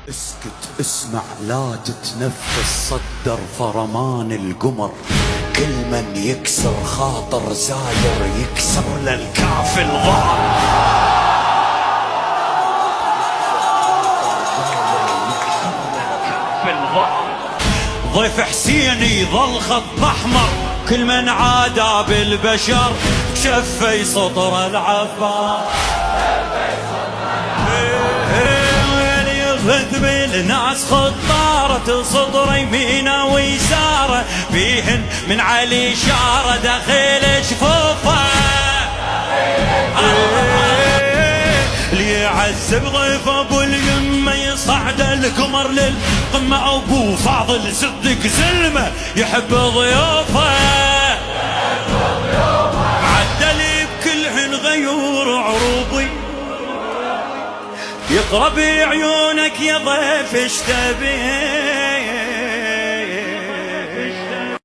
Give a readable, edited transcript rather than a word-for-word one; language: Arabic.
اسكت اسمع لا تتنفس، صدر فرمان القمر. كل من يكسر خاطر زاير يكسر للكاف الظهر. ضيف حسيني ظل خط احمر، كل من عادى بالبشر شفي سطر العبار. يفد بالناس خطارة سطر يمينه ويساره، بيهن من علي شاره داخل جفوفه. اللي يعذب ضيف ابو اليمه يصعد القمر للقمه، ابو فاضل صدق زلمه يحب ضيوفه. عدل بكلهن غيور عروضي، يقرب عيونك يا ضيف اشتبه.